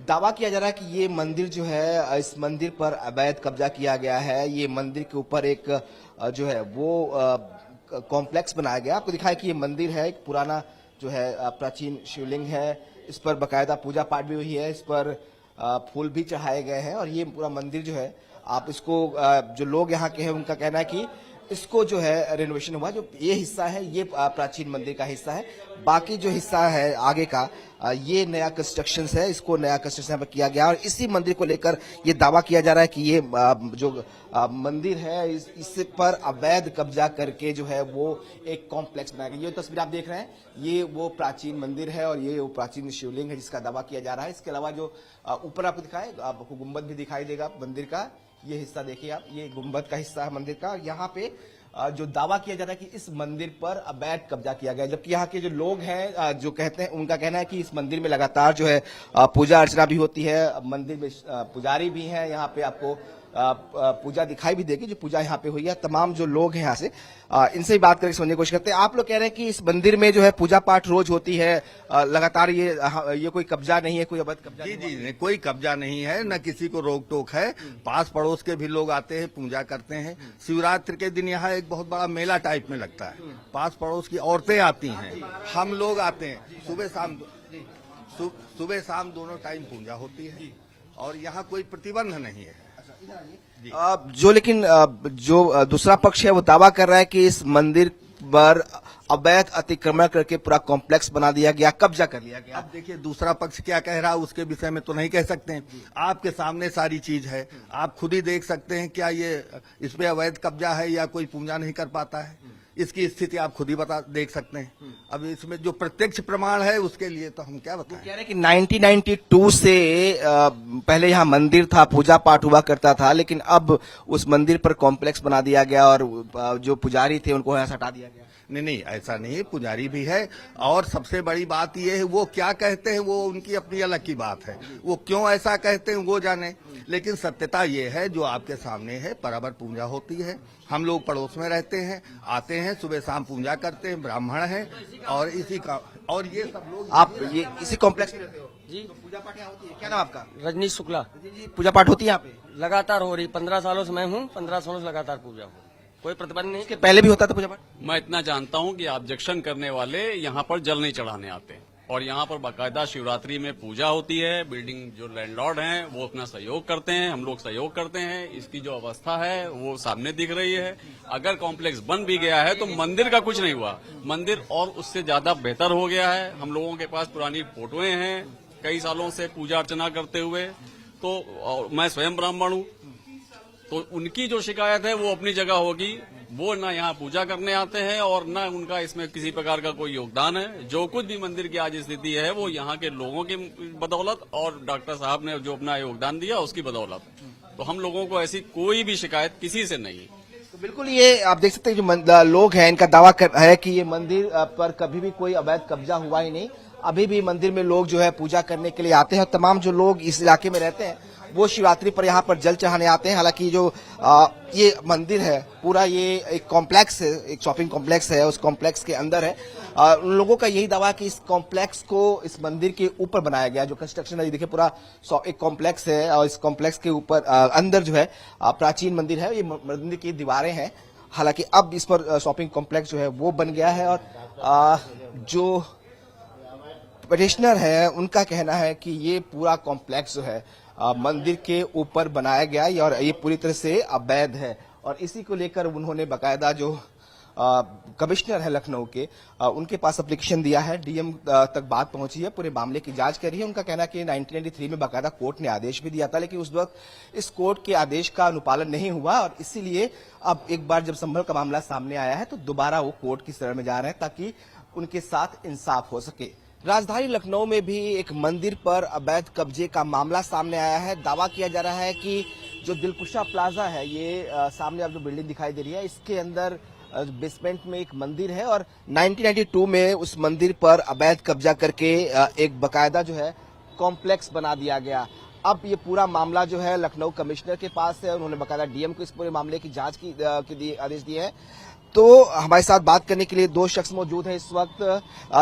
दावा किया जा रहा है कि ये मंदिर जो है, इस मंदिर पर अवैध कब्जा किया गया है। ये मंदिर के ऊपर एक जो है वो कॉम्प्लेक्स बनाया गया। आपको दिखाया कि ये मंदिर है, एक पुराना जो है प्राचीन शिवलिंग है। इस पर बकायदा पूजा पाठ भी हुई है, इस पर फूल भी चढ़ाए गए हैं। और ये पूरा मंदिर जो है, आप इसको जो लोग यहाँ के हैं उनका कहना है कि इसको जो है रेनोवेशन हुआ। जो ये हिस्सा है ये प्राचीन मंदिर का हिस्सा है, बाकी जो हिस्सा है आगे का ये नया कंस्ट्रक्शन है। इसको नया कंस्ट्रक्शन यहाँ पर किया गया और इसी मंदिर को लेकर ये दावा किया जा रहा है कि ये जो मंदिर है इस पर अवैध कब्जा करके जो है वो एक कॉम्प्लेक्स बनाया गया। ये तस्वीर आप देख रहे हैं, ये वो प्राचीन मंदिर है और ये वो प्राचीन शिवलिंग है जिसका दावा किया जा रहा है। इसके अलावा जो ऊपर आपको दिखाए, आपको गुम्बद भी दिखाई देगा मंदिर का। ये हिस्सा देखिए आप, ये गुम्बद का हिस्सा है मंदिर का। यहाँ पे जो दावा किया जा रहा है कि इस मंदिर पर अवैध कब्जा किया गया, जबकि यहाँ के जो लोग हैं जो कहते हैं, उनका कहना है कि इस मंदिर में लगातार जो है पूजा अर्चना भी होती है। मंदिर में पुजारी भी हैं, यहाँ पे आपको पूजा दिखाई भी देगी, जो पूजा यहाँ पे हुई है। तमाम जो लोग हैं यहाँ से इनसे भी बात करके समझने की कोशिश करते हैं। आप लोग कह रहे हैं कि इस मंदिर में जो है पूजा पाठ रोज होती है लगातार, ये कोई कब्जा नहीं है, कोई अवैध कब्जा? जी जी नहीं, कोई कब्जा नहीं है, न किसी को रोक टोक है। पास पड़ोस के भी लोग आते हैं, पूजा करते हैं। शिवरात्रि के दिन यहाँ एक बहुत बड़ा मेला टाइप में लगता है। पास पड़ोस की औरतें आती हैं, हम लोग आते हैं। सुबह शाम दोनों टाइम पूजा होती है और यहाँ कोई प्रतिबंध नहीं है। लेकिन जो दूसरा पक्ष है वो दावा कर रहा है कि इस मंदिर पर अवैध अतिक्रमण करके पूरा कॉम्प्लेक्स बना दिया गया, कब्जा कर लिया गया। अब देखिए दूसरा पक्ष क्या कह रहा है उसके विषय में तो नहीं कह सकते हैं। आपके सामने सारी चीज है, आप खुद ही देख सकते हैं। क्या ये इसमें अवैध कब्जा है या कोई पूजा नहीं कर पाता है, इसकी स्थिति आप खुद ही देख सकते हैं। अब इसमें जो प्रत्यक्ष प्रमाण है उसके लिए तो हम क्या बताएं। कह रहे हैं कि 1992 से पहले यहाँ मंदिर था, पूजा पाठ हुआ करता था, लेकिन अब उस मंदिर पर कॉम्प्लेक्स बना दिया गया और जो पुजारी थे उनको यहाँ से हटा दिया गया। नहीं, ऐसा नहीं, पुजारी भी है। और सबसे बड़ी बात यह है, वो क्या कहते हैं वो उनकी अपनी अलग की बात है। वो क्यों ऐसा कहते हैं वो जाने, लेकिन सत्यता ये है जो आपके सामने है। बराबर पूजा होती है, हम लोग पड़ोस में रहते हैं, आते हैं, सुबह शाम पूजा करते हैं, ब्राह्मण हैं और इसी का और ये सब लोग। आप ये इसी कॉम्प्लेक्स में रहते हो जी? तो पूजा पाठ यहाँ होती है? क्या नाम आपका? रजनीश शुक्ला जी, पूजा पाठ होती है यहाँ पे? लगातार हो रही। 15 सालों से मैं हूँ, 15 सालों से लगातार पूजा हो, कोई प्रतिबंध नहीं। इसके पहले भी होता था पूजा पाठ? मैं इतना जानता हूं कि ऑब्जेक्शन करने वाले यहां पर जल नहीं चढ़ाने आते हैं और यहां पर बाकायदा शिवरात्रि में पूजा होती है। बिल्डिंग जो लैंडलॉर्ड हैं वो अपना सहयोग करते हैं, हम लोग सहयोग करते हैं। इसकी जो अवस्था है वो सामने दिख रही है। अगर कॉम्प्लेक्स बन भी गया है तो मंदिर का कुछ नहीं हुआ, मंदिर और उससे ज्यादा बेहतर हो गया है। हम लोगों के पास पुरानी फोटोएं हैं कई सालों से पूजा अर्चना करते हुए। तो मैं स्वयं ब्राह्मण हूं, तो उनकी जो शिकायत है वो अपनी जगह होगी। वो ना यहाँ पूजा करने आते हैं और ना उनका इसमें किसी प्रकार का कोई योगदान है। जो कुछ भी मंदिर की आज स्थिति है वो यहाँ के लोगों की बदौलत और डॉक्टर साहब ने जो अपना योगदान दिया उसकी बदौलत। तो हम लोगों को ऐसी कोई भी शिकायत किसी से नहीं। तो बिल्कुल ये आप देख सकते हैं जो लोग हैं, इनका दावा है कि ये मंदिर पर कभी भी कोई अवैध कब्जा हुआ ही नहीं। अभी भी मंदिर में लोग जो है पूजा करने के लिए आते हैं और तमाम जो लोग इस इलाके में रहते हैं वो शिवरात्रि पर यहाँ पर जल चढ़ाने आते हैं। हालांकि जो ये मंदिर है पूरा, ये एक कॉम्प्लेक्स है, एक शॉपिंग कॉम्प्लेक्स है, उस कॉम्प्लेक्स के अंदर है। उन लोगों का यही दावा है कि इस कॉम्प्लेक्स को इस मंदिर के ऊपर बनाया गया। जो कंस्ट्रक्शन है देखिए, पूरा एक कॉम्प्लेक्स है और इस कॉम्प्लेक्स के ऊपर अंदर जो है प्राचीन मंदिर है, ये मंदिर की दीवारें हैं। हालांकि अब इस पर शॉपिंग कॉम्प्लेक्स जो है वो बन गया है और जो पिटिशनर है उनका कहना है कि ये पूरा कॉम्प्लेक्स जो है मंदिर के ऊपर बनाया गया और ये पूरी तरह से अवैध है। और इसी को लेकर उन्होंने बाकायदा जो कमिश्नर है लखनऊ के, उनके पास एप्लीकेशन दिया है। डीएम तक बात पहुंची है, पूरे मामले की जांच कर रही है। उनका कहना है कि 1993 में बाकायदा कोर्ट ने आदेश भी दिया था, लेकिन उस वक्त इस कोर्ट के आदेश का अनुपालन नहीं हुआ और इसीलिए अब एक बार जब संभल का मामला सामने आया है तो दोबारा वो कोर्ट की शरण में जा रहे हैं ताकि उनके साथ इंसाफ हो सके। राजधानी लखनऊ में भी एक मंदिर पर अवैध कब्जे का मामला सामने आया है। दावा किया जा रहा है कि जो दिलकुशा प्लाजा है, ये सामने अब जो बिल्डिंग दिखाई दे रही है, इसके अंदर बेसमेंट में एक मंदिर है और 1992 में उस मंदिर पर अवैध कब्जा करके एक बकायदा जो है कॉम्प्लेक्स बना दिया गया। अब ये पूरा मामला जो है लखनऊ कमिश्नर के पास है। उन्होंने बकायदा डीएम को इस पूरे मामले की जांच की आदेश दिए हैं। तो हमारे साथ बात करने के लिए दो शख्स मौजूद हैं इस वक्त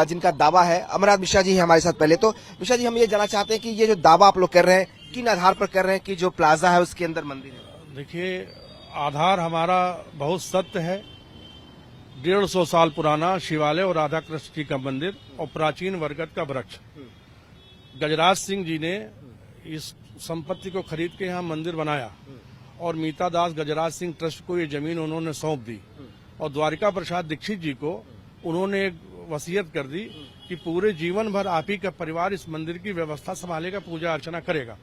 जिनका दावा है। अमरनाथ मिश्रा जी हैं हमारे साथ। पहले तो मिश्रा जी, हम ये जानना चाहते हैं कि ये जो दावा आप लोग कर रहे हैं, किन आधार पर कर रहे हैं कि जो प्लाजा है उसके अंदर मंदिर है? देखिए, आधार हमारा बहुत सत्य है। 150 साल पुराना शिवालय और राधा कृष्ण जी का मंदिर और प्राचीन बरगद का वृक्ष। गजराज सिंह जी ने इस संपत्ति को खरीद के यहाँ मंदिर बनाया और मीता दास गजराज सिंह ट्रस्ट को ये जमीन उन्होंने सौंप दी और द्वारिका प्रसाद दीक्षित जी को उन्होंने एक वसीयत कर दी कि पूरे जीवन भर आप ही का परिवार इस मंदिर की व्यवस्था संभालेगा, पूजा अर्चना करेगा।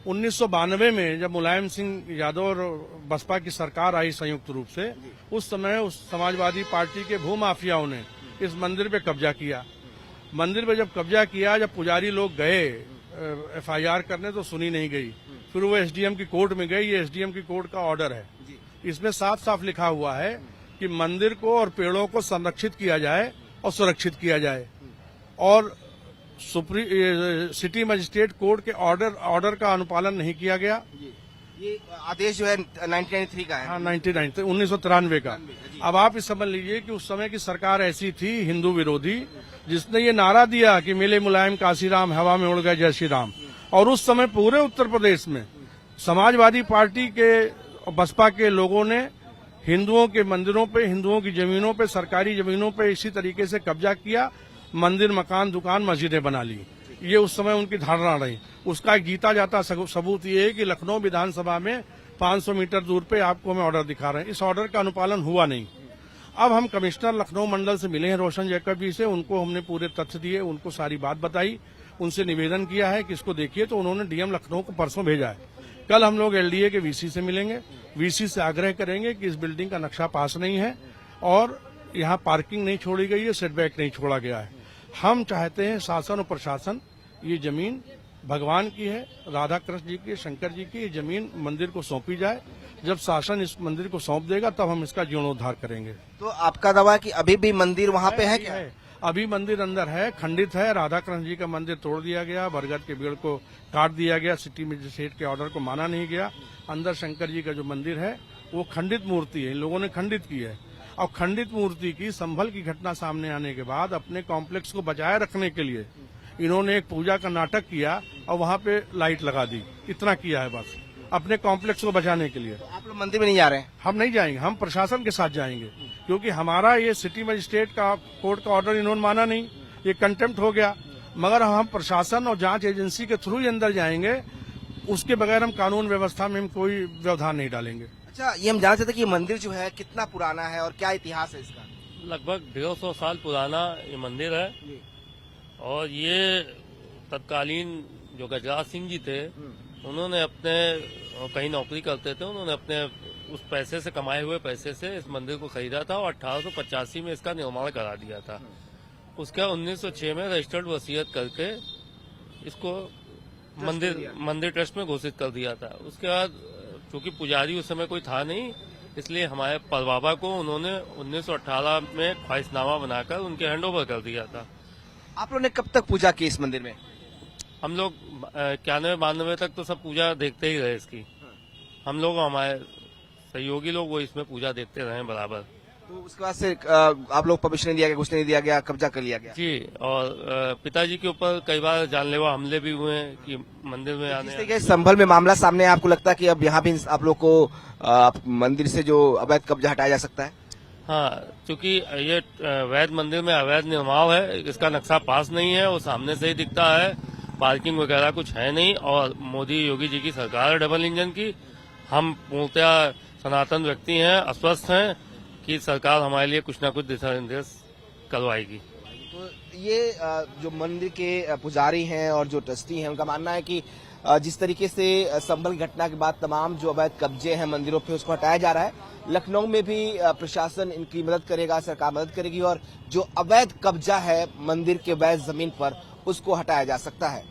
1992 में जब मुलायम सिंह यादव और बसपा की सरकार आई संयुक्त रूप से, उस समय उस समाजवादी पार्टी के भूमाफियाओं ने इस मंदिर पे कब्जा किया। मंदिर पे जब कब्जा किया, जब पुजारी लोग गए FIR करने तो सुनी नहीं गई। फिर वो SDM की कोर्ट में गई। ये SDM की कोर्ट का ऑर्डर है। इसमें साफ साफ लिखा हुआ है कि मंदिर को और पेड़ों को संरक्षित किया जाए और सुरक्षित किया जाए और सिटी मजिस्ट्रेट कोर्ट के ऑर्डर का अनुपालन नहीं किया गया। ये आदेश जो है 1993 का है। हाँ, 1993 का। अब आप इस समझ लीजिए कि उस समय की सरकार ऐसी थी, हिंदू विरोधी, जिसने ये नारा दिया कि मिले मुलायम काशीराम, हवा में उड़ गए जय श्री राम। और उस समय पूरे उत्तर प्रदेश में समाजवादी पार्टी के और बसपा के लोगों ने हिंदुओं के मंदिरों पे, हिंदुओं की जमीनों पे, सरकारी जमीनों पे इसी तरीके से कब्जा किया। मंदिर, मकान, दुकान, मस्जिदें बना ली। ये उस समय उनकी धारणा रही। उसका एक जीता जाता सबूत ये है कि लखनऊ विधानसभा में 500 मीटर दूर पे आपको हमें ऑर्डर दिखा रहे हैं। इस ऑर्डर का अनुपालन हुआ नहीं। अब हम कमिश्नर लखनऊ मंडल से मिले हैं रोशन जैकब जी से। उनको हमने पूरे तथ्य दिए, उनको सारी बात बताई, उनसे निवेदन किया है कि इसको देखिए। तो उन्होंने DM लखनऊ को परसों भेजा है। कल हम लोग LDA के VC से मिलेंगे। VC से आग्रह करेंगे कि इस बिल्डिंग का नक्शा पास नहीं है और यहाँ पार्किंग नहीं छोड़ी गई है, सेटबैक नहीं छोड़ा गया है। हम चाहते हैं शासन और प्रशासन, ये जमीन भगवान की है, राधा कृष्ण जी की, शंकर जी की, ये जमीन मंदिर को सौंपी जाए। जब शासन इस मंदिर को सौंप देगा तब हम इसका जीर्णोद्धार करेंगे। तो आपका दावा है कि अभी भी मंदिर वहाँ पे है क्या? अभी मंदिर अंदर है, खंडित है। राधा कृष्ण जी का मंदिर तोड़ दिया गया, बरगद के पेड़ को काट दिया गया, सिटी मजिस्ट्रेट के ऑर्डर को माना नहीं गया। अंदर शंकर जी का जो मंदिर है वो खंडित मूर्ति है, इन लोगों ने खंडित की है। और खंडित मूर्ति की संभल की घटना सामने आने के बाद अपने कॉम्प्लेक्स को बचाए रखने के लिए इन्होंने एक पूजा का नाटक किया और वहाँ पे लाइट लगा दी। इतना किया है बस, अपने कॉम्प्लेक्स को बचाने के लिए। तो आप लोग मंदिर में नहीं जा रहे हैं? हम नहीं जाएंगे, हम प्रशासन के साथ जाएंगे, क्योंकि हमारा ये सिटी मजिस्ट्रेट का कोर्ट का ऑर्डर इन्होंने माना नहीं, ये कंटेम्प्ट हो गया। मगर हम प्रशासन और जांच एजेंसी के थ्रू ही अंदर जाएंगे, उसके बगैर हम कानून व्यवस्था में हम कोई व्यवधान नहीं डालेंगे। अच्छा, ये हम जानना चाहते हैं कि ये मंदिर जो है कितना पुराना है और क्या इतिहास है इसका? लगभग 150 साल पुराना ये मंदिर है और ये तत्कालीन जो गजराज सिंह जी थे, उन्होंने अपने कहीं नौकरी करते थे, उन्होंने अपने उस पैसे से, कमाए हुए पैसे से इस मंदिर को खरीदा था और 1885 में इसका निर्माण करा दिया था। उसके 1906 में रजिस्टर्ड वसीयत करके इसको मंदिर ट्रस्ट में घोषित कर दिया था। उसके बाद चूंकि पुजारी उस समय कोई था नहीं, इसलिए हमारे परबाबा को उन्होंने 1918 में ख्वाहिशनामा बनाकर उनके हैंडओवर कर दिया था। आप लोगों ने कब तक पूजा की इस मंदिर में? हम लोग 91-92 तक तो सब पूजा देखते ही रहे इसकी। हम लोग, हमारे सहयोगी लोग, वो इसमें पूजा देखते रहे बराबर। तो उसके बाद से आप लोग परमिशन नहीं दिया गया, कुछ नहीं दिया गया, कब्जा कर लिया गया? जी, और पिताजी के ऊपर कई बार जानलेवा हमले भी हुए हैं कि मंदिर में जिस आने। तरीके से संभल में मामला सामने आया, आपको लगता है कि अब यहाँ भी आप लोग को मंदिर से जो अवैध कब्जा हटाया जा सकता है? हाँ, क्योंकि ये वैध मंदिर में अवैध निर्माण है, इसका नक्शा पास नहीं है, वो सामने से ही दिखता है, पार्किंग वगैरह कुछ है नहीं। और मोदी योगी जी की सरकार है डबल इंजन की। हम पूर्णतः सनातन व्यक्ति हैं, अस्वस्थ हैं कि सरकार हमारे लिए कुछ न कुछ दिशा निर्देश करवाएगी। तो ये जो मंदिर के पुजारी हैं और जो ट्रस्टी हैं, उनका मानना है कि जिस तरीके से संभल घटना के बाद तमाम जो अवैध कब्जे हैं मंदिरों पे, उसको हटाया जा रहा है। लखनऊ में भी प्रशासन इनकी मदद करेगा, सरकार मदद करेगी और जो अवैध कब्जा है मंदिर के अवैध जमीन पर, उसको हटाया जा सकता है।